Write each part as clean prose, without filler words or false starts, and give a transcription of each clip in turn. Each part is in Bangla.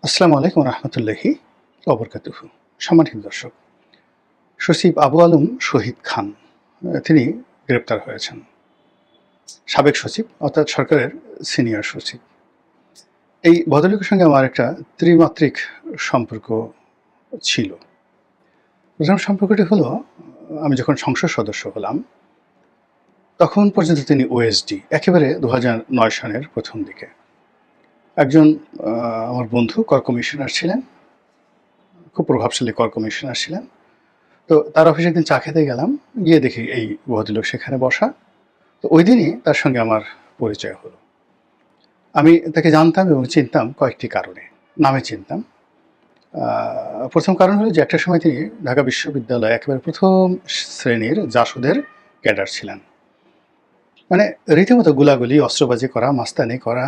আসসালামু আলাইকুম রহমতুল্লাহি অবরকাতুহু। সম্মানিত দর্শক, সচিব আবু আলম শহীদ খান তিনি গ্রেপ্তার হয়েছেন। সাবেক সচিব অর্থাৎ সরকারের সিনিয়র সচিব। এই ভদ্রলোকের সঙ্গে আমার একটা ত্রিমাত্রিক সম্পর্ক ছিল। প্রথম সম্পর্কটি হলো, আমি যখন সংসদ সদস্য হলাম তখন পর্যন্ত তিনি ওএসডি একেবারে ২০০৯ সনের প্রথম দিকে। একজন আমার বন্ধু কর কমিশনার ছিলেন, খুব প্রভাবশালী কর কমিশনার ছিলেন। তো তার অফিসে একদিন চা খেতে গেলাম, গিয়ে দেখি এই ভদ্রলোক সেখানে বসা। তো ওই দিনই তার সঙ্গে আমার পরিচয় হলো। আমি তাকে জানতাম এবং চিনতাম কয়েকটি কারণে। নামে চিনতাম। প্রথম কারণ হলো যে একটা সময় তিনি ঢাকা বিশ্ববিদ্যালয়ে একেবারে প্রথম শ্রেণীর জাসদের ক্যাডার ছিলেন। মানে রীতিমতো গুলাগুলি, অস্ত্রবাজি করা, মাস্তানি করা,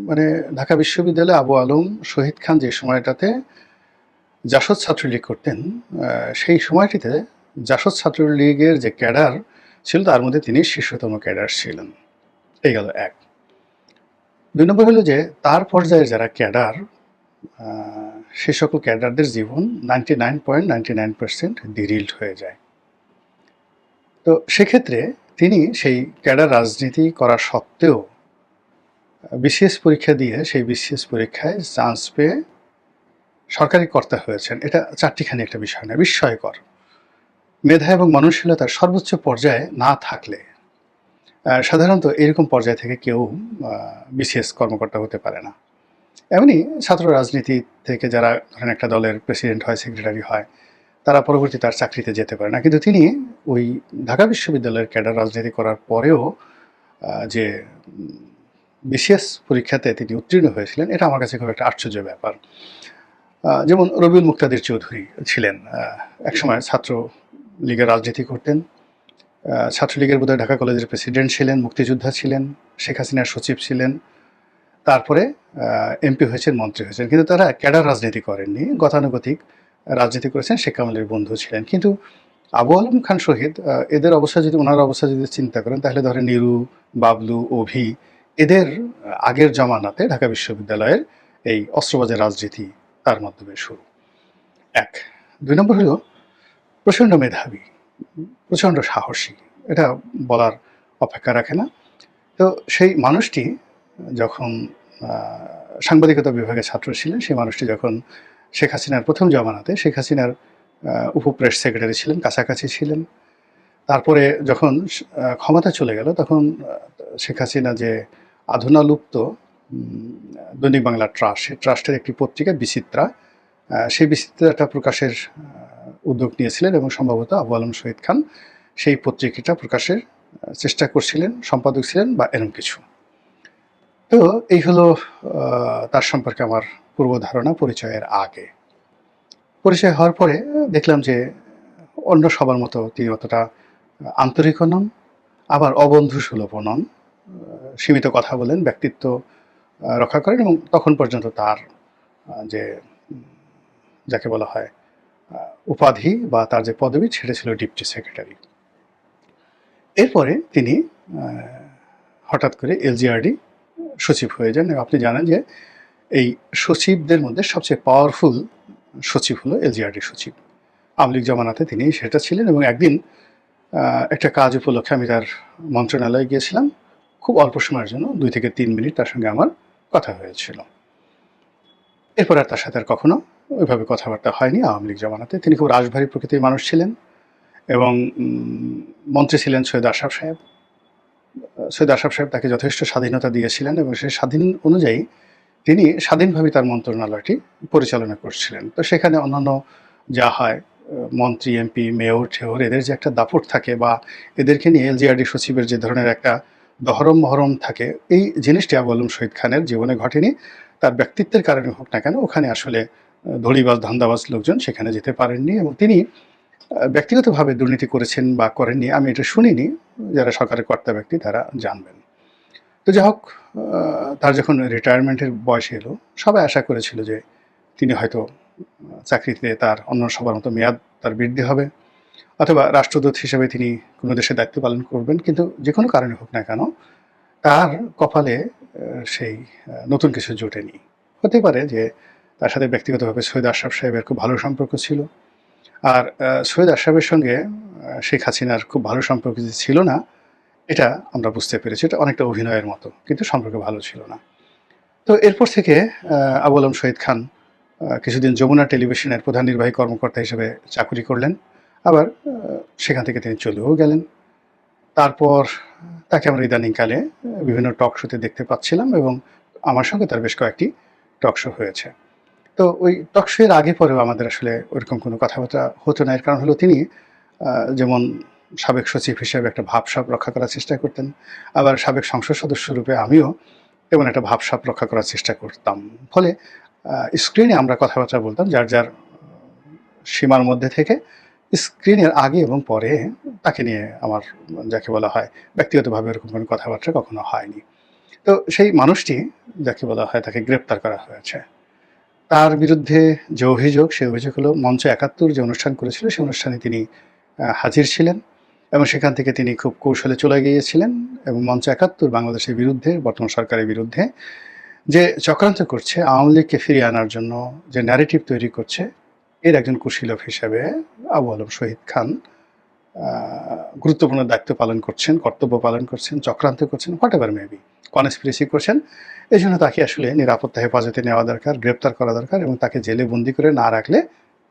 মানে ঢাকা বিশ্ববিদ্যালয়ে আবু আলম শহীদ খান যে সময়টাতে জাসদ ছাত্রলীগ করতেন, সেই সময়টিতে জাসদ ছাত্রলীগের যে ক্যাডার ছিল তার মধ্যে তিনি শীর্ষতম ক্যাডার ছিলেন। এই গেল এক। ২ নম্বর হলো যে তার পর্যায়ে যারা ক্যাডার, সে সকল ক্যাডারদের জীবন 99.99% ডিরিল্ড হয়ে যায়। তো সেক্ষেত্রে তিনি সেই ক্যাডার রাজনীতি করা সত্ত্বেও বিসিএস পরীক্ষা দিয়ে সেই বিসিএস পরীক্ষায় চান্স পেয়ে সরকারি কর্তা হয়েছেন। এটা চারটিখানি একটা বিষয় না, বিস্ময়কর। মেধা এবং মননশীলতার সর্বোচ্চ পর্যায়ে না থাকলে সাধারণত এরকম পর্যায় থেকে কেউ বিসিএস কর্মকর্তা হতে পারে না। এমনি ছাত্র রাজনীতি থেকে যারা ধরেন একটা দলের প্রেসিডেন্ট হয়, সেক্রেটারি হয়, তারা পরবর্তী তার চাকরিতে যেতে পারে না। কিন্তু তিনি ওই ঢাকা বিশ্ববিদ্যালয়ের ক্যাডার রাজনীতি করার পরেও যে বিসিএস পরীক্ষাতে তিনি উত্তীর্ণ হয়েছিলেন, এটা আমার কাছে খুব একটা আশ্চর্য ব্যাপার। যেমন রবিউল মুক্তাদির চৌধুরী ছিলেন, একসময় ছাত্র লীগের রাজনীতি করতেন। ছাত্রলীগের বোধহয় ঢাকা কলেজের প্রেসিডেন্ট ছিলেন, মুক্তিযোদ্ধা ছিলেন, শেখ হাসিনার সচিব ছিলেন। তারপরে এমপি হয়েছেন, মন্ত্রী হয়েছেন। কিন্তু তারা ক্যাডার রাজনীতি করেননি, গতানুগতিক রাজনীতি করেছেন, শেখ কামালের বন্ধু ছিলেন। কিন্তু আবু আলম খান শহীদ, এদের অবস্থা যদি, ওনার অবস্থা যদি চিন্তা করেন, তাহলে ধরেন নিরু, বাবলু, অভি, এদের আগের জমানাতে ঢাকা বিশ্ববিদ্যালয়ের এই অস্ত্রবাজের রাজনীতি তার মাধ্যমে শুরু। এক। ২ নম্বর হলো প্রচণ্ড মেধাবী, প্রচণ্ড সাহসী, এটা বলার অপেক্ষা রাখে না। তো সেই মানুষটি যখন সাংবাদিকতা বিভাগে ছাত্র ছিলেন, সেই মানুষটি যখন শেখ হাসিনার প্রথম জমানাতে শেখ হাসিনার উপপ্রেস সেক্রেটারি ছিলেন, কাছাকাছি ছিলেন। তারপরে যখন ক্ষমতা চলে গেল, তখন শেখ হাসিনা যে আধুনালুপ্ত দৈনিক বাংলা ট্রাস্ট, সেই ট্রাস্টের একটি পত্রিকা বিচিত্রা, সেই বিচিত্রাটা প্রকাশের উদ্যোগ নিয়েছিলেন এবং সম্ভবত আবু আলম শহীদ খান সেই পত্রিকাটা প্রকাশের চেষ্টা করছিলেন, সম্পাদক ছিলেন বা এরকম কিছু। তো এই হলো তার সম্পর্কে আমার পূর্ব ধারণা পরিচয়ের আগে। পরিচয় হওয়ার পরে দেখলাম যে অন্য সবার মতো তিনি অতটা আন্তরিকও নন, আবার অবন্ধুসুলভও নন। সীমিত কথা বলেন, ব্যক্তিত্ব রক্ষা করেন এবং তখন পর্যন্ত তার যে যাকে বলা হয় উপাধি বা তার যে পদবি, সেটা ছিল ডিপটি সেক্রেটারি। এরপরে তিনি হঠাৎ করে এলজিআরডি সচিব হয়ে যান। এবং আপনি জানেন যে এই সচিবদের মধ্যে সবচেয়ে পাওয়ারফুল সচিব হলো এলজিআরডি সচিব। আওয়ামী লীগ জমানাতে তিনি সেটা ছিলেন। এবং একদিন একটা কাজ উপলক্ষে আমি তার মন্ত্রণালয়ে গিয়েছিলাম। খুব অল্প সময়ের জন্য ২ থেকে ৩ মিনিট তার সঙ্গে আমার কথা হয়েছিল। এরপর আর তার সাথে আর কখনো ওইভাবে কথাবার্তা হয়নি। আওয়ামী লীগ জমানাতে তিনি খুব রাশভারী প্রকৃতির মানুষ ছিলেন এবং মন্ত্রী ছিলেন সৈয়দ আশরাফ সাহেব। সৈয়দ আশরাফ সাহেব তাকে যথেষ্ট স্বাধীনতা দিয়েছিলেন এবং সেই স্বাধীন অনুযায়ী তিনি স্বাধীনভাবে তার মন্ত্রণালয়টি পরিচালনা করছিলেন। তো সেখানে অন্যান্য যা হয়, মন্ত্রী, এমপি, মেয়র, ঠেয়র, এদের যে একটা দাপট থাকে বা এদেরকে নিয়ে এলজিআরডি সচিবের যে ধরনের একটা দহরম মহরম থাকে, এই জিনিসটি আবু আলম শহীদ খানের জীবনে ঘটেনি। তার ব্যক্তিত্বের কারণে হোক না কেন, ওখানে আসলে ধড়িবাজ, ধান্দাবাজ লোকজন সেখানে যেতে পারেননি এবং তিনি ব্যক্তিগতভাবে দুর্নীতি করেছেন বা করেননি আমি এটা শুনিনি। যারা সরকারের কর্তা ব্যক্তি তারা জানবেন। তো যাই হোক, তার যখন রিটায়ারমেন্টের বয়স এলো, সবাই আশা করেছিল যে তিনি হয়তো চাকরিতে তার অন্য সবার মতো মেয়াদ তার বৃদ্ধি হবে, অথবা রাষ্ট্রদূত হিসেবে তিনি কোনো দেশের দায়িত্ব পালন করবেন। কিন্তু যে কোনো কারণে হোক না কেন, তার কপালে সেই নতুন কিছু জোটেনি। হতে পারে যে তার সাথে ব্যক্তিগতভাবে সৈয়দ আশরাফ সাহেবের খুব ভালো সম্পর্ক ছিল। আর সৈয়দ আশরাফের সঙ্গে শেখ হাসিনার খুব ভালো সম্পর্ক যে ছিল না, এটা আমরা বুঝতে পেরেছি। এটা অনেকটা অভিনয়ের মতো, কিন্তু সম্পর্ক ভালো ছিল না। তো এরপর থেকে আবু আলম শহীদ খান কিছুদিন যমুনা টেলিভিশনের প্রধান নির্বাহী কর্মকর্তা হিসেবে চাকুরি করলেন। আবার সেখান থেকে তিনি চলেও গেলেন। তারপর তাকে আমরা ইদানিংকালে বিভিন্ন টক শোতে দেখতে পাচ্ছিলাম এবং আমার সঙ্গে তার বেশ কয়েকটি টক শো হয়েছে। তো ওই টক শো এর আগে পরেও আমাদের আসলে ওরকম কোনো কথাবার্তা হতো না। এর কারণ হলো তিনি যেমন সাবেক সচিব হিসেবে একটা ভাবসাব রক্ষা করার চেষ্টা করতেন, আবার সাবেক সংসদ সদস্য রূপে আমিও তেমন একটা ভাবসাব রক্ষা করার চেষ্টা করতাম। ফলে স্ক্রিনে আমরা কথাবার্তা বলতাম যার যার সীমার মধ্যে থেকে। স্ক্রিনের আগে এবং পরে তাকে নিয়ে আমার, যাকে বলা হয়, ব্যক্তিগতভাবে এরকম কোনো কথাবার্তা কখনো হয়নি। তো সেই মানুষটি, যাকে বলা হয়, তাকে গ্রেপ্তার করা হয়েছে। তার বিরুদ্ধে যে অভিযোগ, সে অভিযোগ হলো মঞ্চ ৭১ যে অনুষ্ঠান করেছিল, সেই অনুষ্ঠানে তিনি হাজির ছিলেন এবং সেখান থেকে তিনি খুব কৌশলে চলে গিয়েছিলেন এবং মঞ্চ ৭১ বাংলাদেশের বিরুদ্ধে, বর্তমান সরকারের বিরুদ্ধে যে চক্রান্ত করছে, আওয়ামী লীগকে ফিরিয়ে আনার জন্য যে ন্যারেটিভ তৈরি করছে, এর একজন কুশীলব হিসেবে আবু আলম শহীদ খান গুরুত্বপূর্ণ দায়িত্ব পালন করছেন, কর্তব্য পালন করছেন, চক্রান্ত করছেন, হোয়াট এভার মেবি, কনস্পিরেসি করছেন। এই জন্য তাকে আসলে নিরাপত্তা হেফাজতে নেওয়া দরকার, গ্রেপ্তার করা দরকার এবং তাকে জেলে বন্দি করে না রাখলে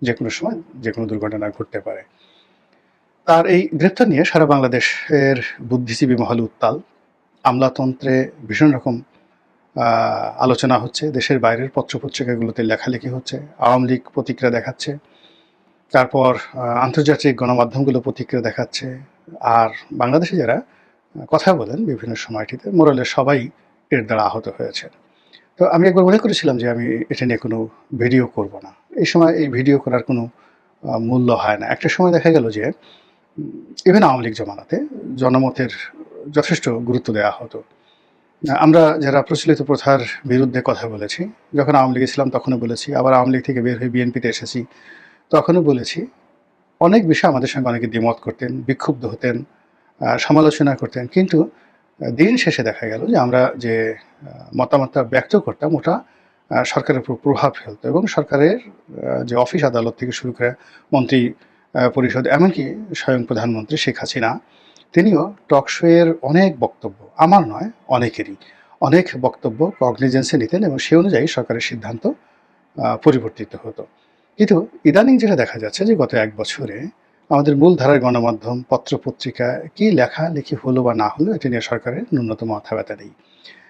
যে কোনো সময় যে কোনো দুর্ঘটনা ঘটতে পারে। তার এই গ্রেপ্তার নিয়ে সারা বাংলাদেশের বুদ্ধিজীবী মহল উত্তাল। আমলাতন্ত্রে ভীষণ রকম আলোচনা হচ্ছে, দেশের বাইরের পত্রপত্রিকাগুলোতে লেখালেখি হচ্ছে, আওয়ামী লীগ প্রতিক্রিয়া দেখাচ্ছে, তারপর আন্তর্জাতিক গণমাধ্যমগুলো প্রতিক্রিয়া দেখাচ্ছে। আর বাংলাদেশে যারা কথা বলেন বিভিন্ন সময়টিতে, মোরালের সবাই এর দ্বারা আহত হয়েছে। তো আমি একবার মনে করেছিলাম যে আমি এটা নিয়ে কোনো ভিডিও করব না। এই সময় এই ভিডিও করার কোনো মূল্য হয় না। একটা সময় দেখা গেল যে ইভেন আওয়ামী লীগ জমানাতে জনমতের যথেষ্ট গুরুত্ব দেওয়া হতো। আমরা যারা প্রচলিত প্রথার বিরুদ্ধে কথা বলেছি, যখন আওয়ামী লীগে ছিলাম তখনও বলেছি, আবার আওয়ামী লীগ থেকে বের হয়ে বিএনপিতে এসেছি, তখনও বলেছি। অনেক বিষয়ে আমাদের সঙ্গে অনেকে দ্বিমত করতেন, বিক্ষুব্ধ হতেন, সমালোচনা করতেন। কিন্তু দিন শেষে দেখা গেল যে আমরা যে মতামতটা ব্যক্ত করতাম, ওটা সরকারের উপর প্রভাব ফেলত এবং সরকারের যে অফিস আদালত থেকে শুরু করে মন্ত্রী পরিষদ, এমনকি স্বয়ং প্রধানমন্ত্রী শেখ হাসিনা, তিনিও টক শো এর অনেক বক্তব্য, আমার নয় অনেকেরই, অনেক বক্তব্য কগনিজেন্সে নিতেন এবং সে অনুযায়ী সরকারের সিদ্ধান্ত পরিবর্তিত হতো। কিন্তু ইদানিং যেটা দেখা যাচ্ছে যে গত ১ বছরে আমাদের মূলধারার গণমাধ্যম, পত্রপত্রিকা কী লেখালেখি হলো বা না হলো, এটা নিয়ে সরকারের ন্যূনতম মাথা ব্যথা নেই।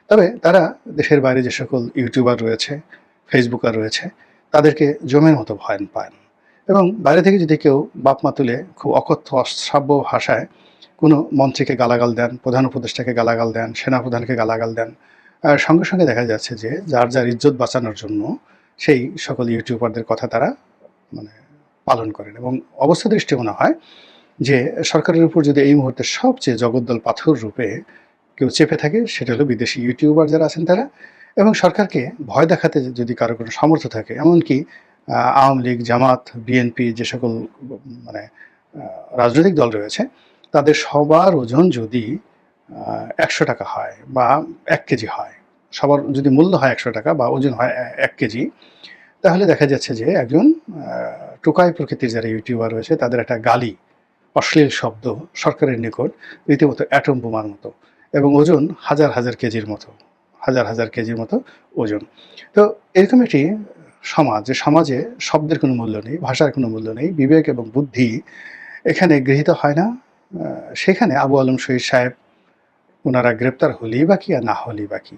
তবে তারা দেশের বাইরে যে সকল ইউটিউবার রয়েছে, ফেসবুকার রয়েছে, তাদেরকে জমের মতো ভয় পান এবং বাইরে থেকে যদি কেউ বাপমা তুলে খুব অকথ্য অশ্রাব্য ভাষায় কোনো মন্ত্রীকে গালাগাল দেন, প্রধান উপদেষ্টাকে গালাগাল দেন, সেনাপ্রধানকে গালাগাল দেন, সঙ্গে সঙ্গে দেখা যাচ্ছে যে যার যার ইজ্জত বাঁচানোর জন্য সেই সকল ইউটিউবারদের কথা তারা মানে পালন করেন এবং অবস্থা দৃষ্টি মনে হয় যে সরকারের উপর যদি এই মুহূর্তে সবচেয়ে জগদ্দল পাথর রূপে কেউ চেপে থাকে, সেটা হলো বিদেশি ইউটিউবার যারা আছেন তারা। এবং সরকারকে ভয় দেখাতে যদি কারো কোনো সামর্থ্য থাকে, এমনকি আওয়ামী লীগ, জামাত, বিএনপি যে সকল মানে রাজনৈতিক দল রয়েছে, তাদের সবার ওজন যদি ১০০ টাকা হয় বা ১ কেজি হয়, সবার যদি মূল্য হয় ১০০ টাকা বা ওজন হয় ১ কেজি, তাহলে দেখা যাচ্ছে যে একজন টোকাই প্রকৃতির যারা ইউটিউবার রয়েছে তাদের একটা গালি, অশ্লীল শব্দ সরকারের নিকট রীতিমতো অ্যাটম বোমার মতো এবং ওজন হাজার হাজার কেজির মতো, হাজার হাজার কেজির মতো ওজন। তো এরকম একটি সমাজ, যে সমাজে শব্দের কোনো মূল্য নেই, ভাষার কোনো মূল্য নেই, বিবেক এবং বুদ্ধি এখানে গৃহীত হয় না, সেখানে আবু আলম শহীদ সাহেব ওনারা গ্রেপ্তার হলেই বা কি আর না হলেই বা কি।